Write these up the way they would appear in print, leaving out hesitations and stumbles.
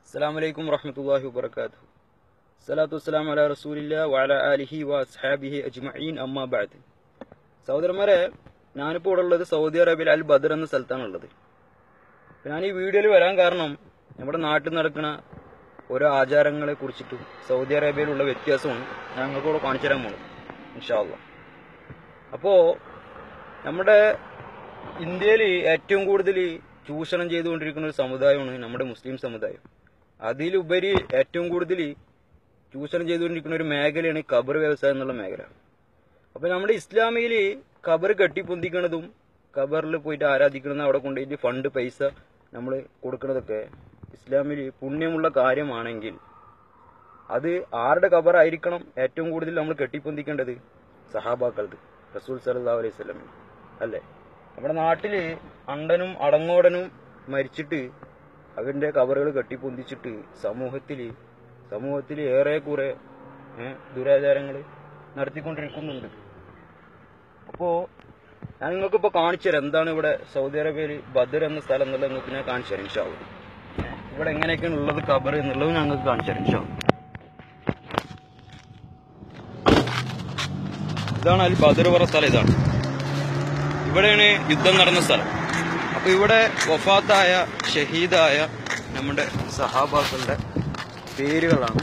അസ്സലാമു വറഹ്മത്തുള്ളാഹി വബറകാതുഹു. സ്വലാത്തു വസ്സലാമു അലാ റസൂലില്ലാ വഅലാ ആലിഹി വഅസ്ഹാബിഹി അജ്മഈൻ അമ്മാ ബഅദ്. സഹോദരന്മാരെ, ഞാനിപ്പോൾ ഇവിടെ ഉള്ളത് സൗദി അറേബ്യയിൽ അൽ ബദർ എന്ന സ്ഥലത്താണുള്ളത്. ഞാൻ ഈ വീഡിയോയിൽ വരാൻ കാരണം നമ്മുടെ നാട്ടിൽ നടക്കുന്ന ഓരോ ആചാരങ്ങളെ കുറിച്ചിട്ടും സൗദി അറേബ്യയിലുള്ള വ്യത്യാസമാണ് ഞാൻ നിങ്ങൾക്കിവിടെ കാണിച്ചു തരാൻ പോകുന്നത് ഇൻഷാ അല്ലാഹ്. അപ്പോൾ നമ്മുടെ ഇന്ത്യയിൽ ഏറ്റവും കൂടുതൽ ചൂഷണം ചെയ്തുകൊണ്ടിരിക്കുന്ന ഒരു സമുദായമാണ് നമ്മുടെ മുസ്ലിം സമുദായം. അതിലുപരി ഏറ്റവും കൂടുതൽ ചൂഷണം ചെയ്തുകൊണ്ടിരിക്കുന്ന ഒരു മേഖലയാണ് ഖബർ വ്യവസായം എന്നുള്ള മേഖല. അപ്പോൾ നമ്മുടെ ഇസ്ലാമിയിൽ ഖബർ കെട്ടിപ്പൊന്തിക്കുന്നതും ഖബറിൽ പോയിട്ട് ആരാധിക്കുന്നതും അവിടെ കൊണ്ടുപോയിട്ട് ഫണ്ട് പൈസ നമ്മൾ കൊടുക്കുന്നതൊക്കെ ഇസ്ലാമിൽ പുണ്യമുള്ള കാര്യമാണെങ്കിൽ അത് ആരുടെ ഖബറായിരിക്കണം ഏറ്റവും കൂടുതൽ നമ്മൾ കെട്ടിപ്പൊന്തിക്കേണ്ടത്? സഹാബാക്കളത്, റസൂൽ സല്ലല്ലാഹു അലൈഹി വസല്ലം അല്ലേ. നമ്മുടെ നാട്ടിൽ അണ്ടനും അടങ്ങോടനും മരിച്ചിട്ട് അവന്റെ ഖബറുകൾ കെട്ടിപ്പൊന്തിച്ചിട്ട് സമൂഹത്തിൽ ഏറെക്കുറെ ദുരാചാരങ്ങൾ നടത്തിക്കൊണ്ടിരിക്കുന്നുണ്ട്. അപ്പോൾ ഞാൻ നിങ്ങൾക്കിപ്പോൾ കാണിച്ചു തരാം എന്താണ് ഇവിടെ സൗദി അറേബ്യയിൽ ബദർ എന്ന സ്ഥലം എന്നുള്ളത് നിങ്ങൾക്ക് ഞാൻ കാണിച്ചു തരാം ഇൻഷാ അല്ലാഹ്. ഇവിടെ എങ്ങനെയൊക്കെയാണ് ഉള്ളത് ഖബർ എന്നുള്ളത് ഞങ്ങൾക്ക് കാണിച്ചു തരാം ഇൻഷാ അല്ലാഹ്. ഇതാണ് അൽ ബദർ പറഞ്ഞ സ്ഥലം. ഇതാണ്, ഇവിടെയാണ് യുദ്ധം നടന്ന സ്ഥലം. അപ്പൊ ഇവിടെ വഫാത്തായ ഷഹീദായ നമ്മുടെ സഹാബാക്കളുടെ പേരുകളാണ്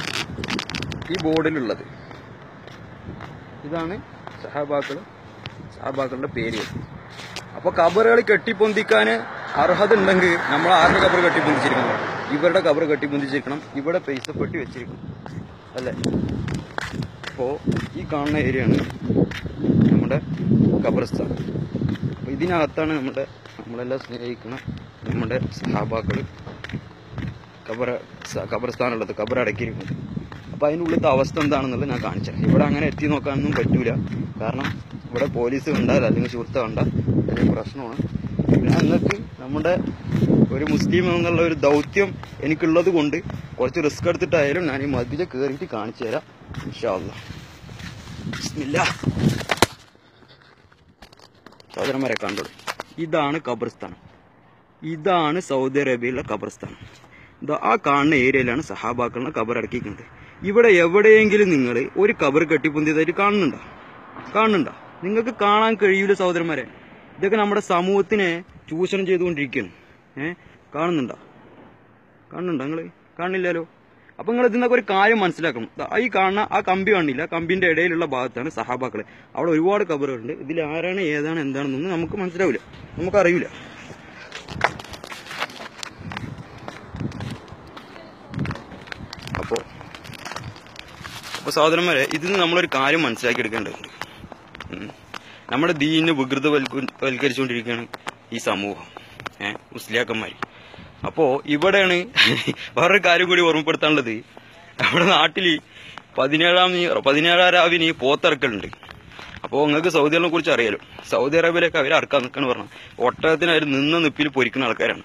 ഈ ബോർഡിലുള്ളത്. ഇതാണ് സഹാബാക്കളുടെ പേരുകൾ. അപ്പൊ ഖബറുകൾ കെട്ടിപ്പൊന്തിക്കാൻ അർഹത ഉണ്ടെങ്കിൽ നമ്മൾ ആരുടെ ഖബർ കെട്ടിപ്പൊന്തിച്ചിരിക്കണം? ഇവരുടെ ഖബർ കെട്ടിപ്പൊന്തിച്ചിരിക്കണം. ഇവിടെ പൈസ പെട്ടി വെച്ചിരിക്കണം അല്ലേ. അപ്പോ ഈ കാണുന്ന ഏരിയയാണ് നമ്മുടെ ഖബർസ്ഥാൻ. അപ്പൊ ഇതിനകത്താണ് നമ്മളെല്ലാം സ്നേഹിക്കുന്ന നമ്മുടെ സഹാബാക്കൾ ഖബർസ്ഥാനുള്ളത്, ഖബർ അടക്കിയിരിക്കുന്നത്. അപ്പോൾ അതിനുള്ളിലത്തെ അവസ്ഥ എന്താണെന്നുള്ളത് ഞാൻ കാണിച്ചത്. ഇവിടെ അങ്ങനെ എത്തി നോക്കാനൊന്നും പറ്റൂല, കാരണം ഇവിടെ പോലീസ് കണ്ടാൽ അല്ലെങ്കിൽ സുഹൃത്ത് കണ്ടാൽ വലിയ പ്രശ്നമാണ്. പിന്നെ നിങ്ങൾക്ക് നമ്മുടെ ഒരു മുസ്ലിം എന്നുള്ള ഒരു ദൗത്യം എനിക്കുള്ളത് കൊണ്ട് കുറച്ച് റിസ്ക് എടുത്തിട്ടായാലും ഞാൻ ഈ മദ്യയിൽ കയറിയിട്ട് കാണിച്ചു തരാം ഇൻഷാ അല്ലാഹ്. ബിസ്മില്ലാ. സഹോദരന്മാരെ കണ്ടോളൂ, ഇതാണ് ഖബർസ്ഥാൻ. ഇതാണ് സൗദി അറേബ്യയിലെ ഖബർസ്ഥാൻ. ആ കാണുന്ന ഏരിയയിലാണ് സഹാബാക്കളുടെ ഖബർ അടക്കിക്കുന്നത്. ഇവിടെ എവിടെയെങ്കിലും നിങ്ങൾ ഒരു ഖബർ കെട്ടിപ്പൊന്തിയതായിട്ട് കാണുന്നുണ്ടോ? നിങ്ങൾക്ക് കാണാൻ കഴിയൂല സഹോദരന്മാരെ. ഇതൊക്കെ നമ്മുടെ സമൂഹത്തിനെ ചൂഷണം ചെയ്തുകൊണ്ടിരിക്കുകയാണ്. കാണുന്നുണ്ടോ നിങ്ങൾ? കാണില്ലല്ലോ. അപ്പൊ നിങ്ങൾ ഇതിന്നൊക്കെ ഒരു കാര്യം മനസ്സിലാക്കണം. ഈ കാണുന്ന ആ കമ്പി കാണില്ല, കമ്പിന്റെ ഇടയിലുള്ള ഭാഗത്താണ് സഹാബാക്കള്. അവിടെ ഒരുപാട് ഖബറുകളുണ്ട്. ഇതിൽ ആരാണ് ഏതാണ് എന്താണെന്നൊന്നും നമുക്ക് മനസ്സിലാവില്ല, നമുക്കറിയില്ല. അപ്പോ സഹോദരന്മാരെ, ഇതിന് നമ്മളൊരു കാര്യം മനസ്സിലാക്കി എടുക്കേണ്ടതുണ്ട്. നമ്മുടെ ദീനിനെ വികൃതവൽക്കരിച്ചുകൊണ്ടിരിക്കുകയാണ് ഈ സമൂഹം, മുസ്ലിയാക്കന്മാര്. അപ്പോ ഇവിടെയാണ് വേറൊരു കാര്യം കൂടി ഓർമ്മപ്പെടുത്താനുള്ളത്. നമ്മുടെ നാട്ടിൽ 17 രാവിന് പോത്തിറക്കലുണ്ട്. അപ്പോൾ നിങ്ങൾക്ക് സൗദി അറേബ്യയെ കുറിച്ച് അറിയാലോ. സൗദി അറേബ്യയിലേക്ക് അവർ അറക്കാൻ നിൽക്കാന്ന് പറഞ്ഞാൽ ഒട്ടകത്തിന് അവർ നിന്ന നിപ്പിൽ പൊരിക്കുന്ന ആൾക്കാരാണ്.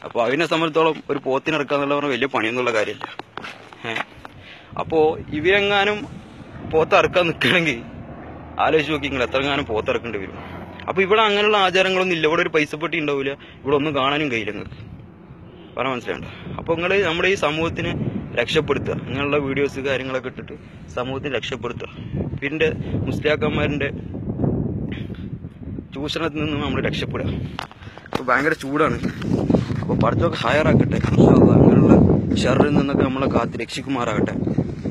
അപ്പോൾ അതിനെ സംബന്ധിച്ചോളം ഒരു പോത്തിനെ ഇറക്കാന്നുള്ള പറഞ്ഞാൽ വലിയ പണിയൊന്നുള്ള കാര്യമില്ല. അപ്പോൾ ഇവരെങ്ങാനും പോത്തിറക്കാൻ നിൽക്കണമെങ്കിൽ ആലോചിച്ച് നോക്കി നിങ്ങൾ എത്രങ്ങാനും പോത്തിറക്കേണ്ടി വരും. അപ്പോൾ ഇവിടെ അങ്ങനെയുള്ള ആചാരങ്ങളൊന്നും ഇല്ല. ഇവിടെ ഒരു പൈസപ്പെട്ടി ഉണ്ടാവില്ല, ഇവിടെ ഒന്നും കാണാനും കഴിയില്ല നിങ്ങൾക്ക്. പറഞ്ഞാൽ മനസ്സിലാവുണ്ടോ? അപ്പോൾ നിങ്ങൾ നമ്മുടെ ഈ സമൂഹത്തിനെ രക്ഷപ്പെടുത്തുക, അങ്ങനെയുള്ള വീഡിയോസ് കാര്യങ്ങളൊക്കെ ഇട്ടിട്ട് സമൂഹത്തിനെ രക്ഷപ്പെടുത്തുക. പിന്നെ മുസ്ലിയാക്കന്മാരുടെ ചൂഷണത്തിൽ നിന്നും നമ്മൾ രക്ഷപ്പെടുക. അപ്പോൾ ഭയങ്കര ചൂടാണ്. അപ്പോൾ പഠിത്തമൊക്കെ ഹയറാക്കട്ടെ ഇൻഷാ അല്ലാഹ്. അങ്ങനെയുള്ള ഷർറിൽ നിന്നൊക്കെ നമ്മളെ കാത്ത് രക്ഷിക്കുമാറാകട്ടെ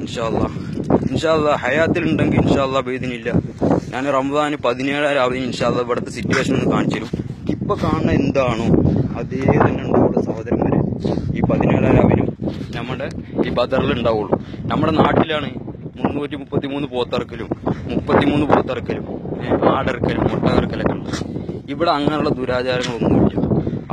ഇൻഷാ അല്ലാഹ്. ഹയാത്തിലുണ്ടെങ്കിൽ ഇൻഷാ അല്ലാഹ് ബൈദിനില്ല ഞാൻ റമദാന് 17 രാവിലെ ഇൻഷാ അല്ലാഹ് ഇവിടുത്തെ സിറ്റുവേഷൻ ഒന്ന് കാണിച്ചു തരും. ഇപ്പൊ കാണുന്ന എന്താണോ അതേ തന്നെ ഉണ്ടാവുള്ളൂ സഹോദരന്മാരെ. ഈ 17 രാവിലും നമ്മുടെ ഈ ബദറിൽ ഉണ്ടാവുള്ളൂ. നമ്മുടെ നാട്ടിലാണ് 333 പോത്തിറക്കലും 33 പോത്തിറക്കലും ആടിറക്കലും മുട്ടകറക്കലൊക്കെ ഉണ്ട്. ഇവിടെ അങ്ങനെയുള്ള ദുരാചാരങ്ങളൊന്നുമില്ല.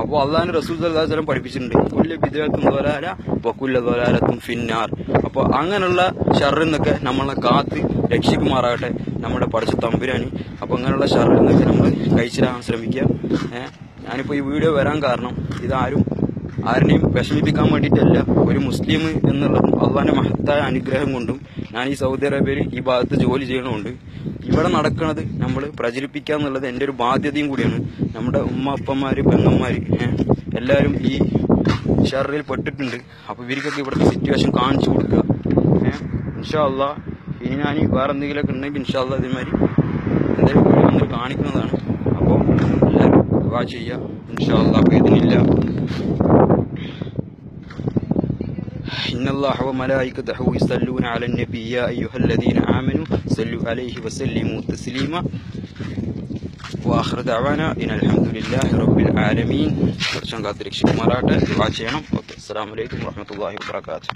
അപ്പോൾ അള്ളാഹുവിന്റെ റസൂൽ സല്ലല്ലാഹു അലൈഹി വസല്ലം പഠിപ്പിച്ചിട്ടുണ്ട്, കുല്ല ബിദ്അത്തുൻ ദലാല വകുല്ല ദലാലത്തുൻ ഫിന്നാർ. അപ്പോൾ അങ്ങനെയുള്ള ഷർറിൽ നിന്നൊക്കെ നമ്മളെ കാത്ത് രക്ഷിക്കുമാറാകട്ടെ നമ്മുടെ പഠിച്ച തമ്പുരാന്. അപ്പോൾ അങ്ങനെയുള്ള ഷർറിൽ നിന്നൊക്കെ നമ്മൾ കഴിച്ചിടാൻ ശ്രമിക്കുക. ഞാനിപ്പോൾ ഈ വീഡിയോ വരാൻ കാരണം ആരെയും വിഷമിപ്പിക്കാൻ വേണ്ടിയിട്ടല്ല. ഒരു മുസ്ലിം എന്നുള്ളതും അള്ളാഹിന്റെ മഹത്തായ അനുഗ്രഹം കൊണ്ടും ഞാൻ ഈ സൗദി അറേബ്യയിൽ ഈ ഭാഗത്ത് ജോലി ചെയ്യണമുണ്ട്. ഇവിടെ നടക്കുന്നത് നമ്മൾ പ്രചരിപ്പിക്കുക എന്നുള്ളത് എൻ്റെ ഒരു ബാധ്യതയും കൂടിയാണ്. നമ്മുടെ ഉമ്മ അപ്പന്മാര് പെങ്ങന്മാര് എല്ലാവരും ഈ ഷർറിൽ പെട്ടിട്ടുണ്ട്. അപ്പോൾ ഇവർക്കൊക്കെ ഇവിടുത്തെ സിറ്റുവേഷൻ കാണിച്ചു കൊടുക്കുക. ഇൻഷാ അല്ലാഹ് ഇനി ഞാൻ വേറെ എന്തെങ്കിലുമൊക്കെ ഉണ്ടെങ്കിൽ ഇൻഷാ അല്ലാഹ് ഇതേമാതിരി എന്തായാലും വന്നിട്ട് കാണിക്കുന്നതാണ്. അപ്പോൾ എല്ലാവരും ദുആ ചെയ്യുക. ഇൻഷാ അല്ലാഹ് ഇതിനില്ല. إن الله وملائكته يصلون على النبي يا أيها الذين آمنوا صلوا عليه وسلموا تسليما وآخر دعوانا إن الحمد لله رب العالمين. السلام عليكم ورحمة الله وبركاته.